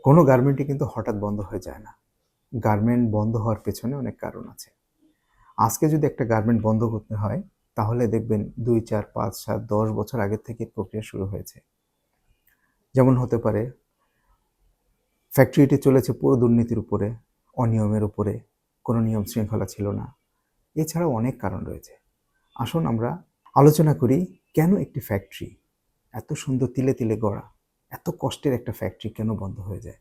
কোনো গার্মেন্টই কিন্তু হঠাৎ বন্ধ হয়ে যায় না। গার্মেন্ট বন্ধ হওয়ার পেছনে অনেক কারণ আছে। আজকে যদি একটা গার্মেন্ট বন্ধ করতে হয়, তাহলে দেখবেন ২, ৪, ৫, ৭, ১০ বছর আগের থেকে প্রক্রিয়া শুরু হয়েছে। যেমন হতে পারে ফ্যাক্টরিটি চলেছে পুরো দুর্নীতির উপরে, অনিয়মের উপরে, কোনো নিয়ম শৃঙ্খলা ছিল না। এছাড়াও অনেক কারণ রয়েছে। আসুন আমরা আলোচনা করি কেন একটি ফ্যাক্টরি এত সুন্দর তিলে, তিলে গড়া, এত কষ্টের একটা ফ্যাক্টরি কেন বন্ধ হয়ে যায়?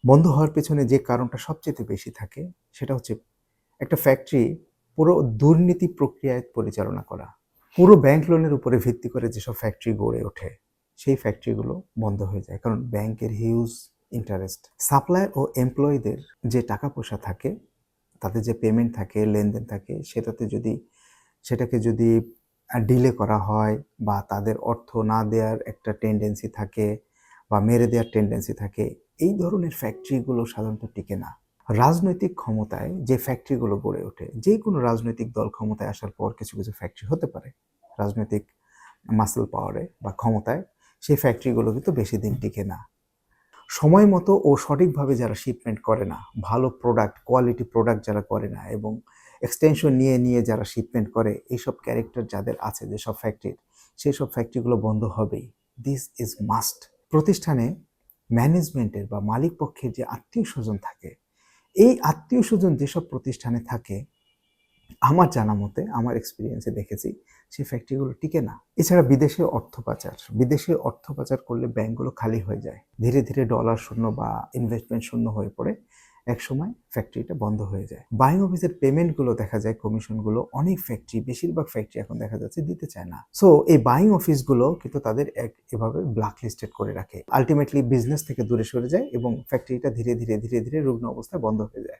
বন্ধ হওয়ার পেছনে যে কারণটা সবচাইতে বেশি থাকে সেটা হচ্ছে একটা ফ্যাক্টরি পুরো দুর্নীতি প্রক্রিয়ায় পরিচালনা করা। পুরো ব্যাংক লোনের উপরে ভিত্তি করে যেসব ফ্যাক্টরি গড়ে ওঠে সেই ফ্যাক্টরিগুলো বন্ধ হয়ে যায়, কারণ ব্যাংকের হিউজ ইন্টারেস্ট। সাপ্লায়ার ও এমপ্লয়ীদের যে টাকা পয়সা থাকে, তাদের যে পেমেন্ট থাকে, লেনদেন থাকে, সেটাকে যদি ডিলে করা হয় বা তাদের অর্থ না দেওয়ার একটা টেন্ডেন্সি থাকে বা মেরে দেওয়ার টেন্ডেন্সি থাকে, এই ধরনের ফ্যাক্টরিগুলো সাধারণত টিকে না। রাজনৈতিক ক্ষমতায় যে ফ্যাক্টরিগুলো গড়ে ওঠে, যে কোনো রাজনৈতিক দল ক্ষমতায় আসার পর কিছু কিছু ফ্যাক্টরি হতে পারে রাজনৈতিক মাসল পাওয়ারে বা ক্ষমতায়, সেই ফ্যাক্টরিগুলো কিন্তু বেশি দিন টিকে না। সময় মতো ও সঠিকভাবে যারা শিপমেন্ট করে না, ভালো প্রোডাক্ট, কোয়ালিটি প্রোডাক্ট যারা করে না এবং এক্সটেনশন নিয়ে নিয়ে যারা শিপমেন্ট করে, এইসব ক্যারেক্টার যাদের আছে যেসব ফ্যাক্টরির, সেই সব ফ্যাক্টরিগুলো বন্ধ হবেই। This is must. প্রতিষ্ঠানে ম্যানেজমেন্টের বা মালিক পক্ষের যে আত্মীয় স্বজন থাকে, এই আত্মীয় স্বজন যেসব প্রতিষ্ঠানে থাকে, আমার জানা মতে, আমার এক্সপিরিয়েন্সে দেখেছি সেই ফ্যাক্টরিগুলো টিকে না। এছাড়া বিদেশে অর্থ পাচার করলে ব্যাংকগুলো খালি হয়ে যায়, ধীরে ধীরে ডলার শূন্য বা ইনভেস্টমেন্ট শূন্য হয়ে পড়ে, একসময় ফ্যাক্টরিটা বন্ধ হয়ে যায়। বাইং অফিসের পেমেন্টগুলো দেখা যায়, কমিশনগুলো অনেক ফ্যাক্টরি, বেশিরভাগ ফ্যাক্টরি এখন দেখা যাচ্ছে দিতে চায় না। সো এই বাইং অফিসগুলো কিন্তু তাদের এভাবে ব্ল্যাক লিস্টেড করে রাখে। আলটিমেটলি বিজনেস থেকে দূরে সরে যায় এবং ফ্যাক্টরিটা ধীরে ধীরে রুগ্ন অবস্থায় বন্ধ হয়ে যায়।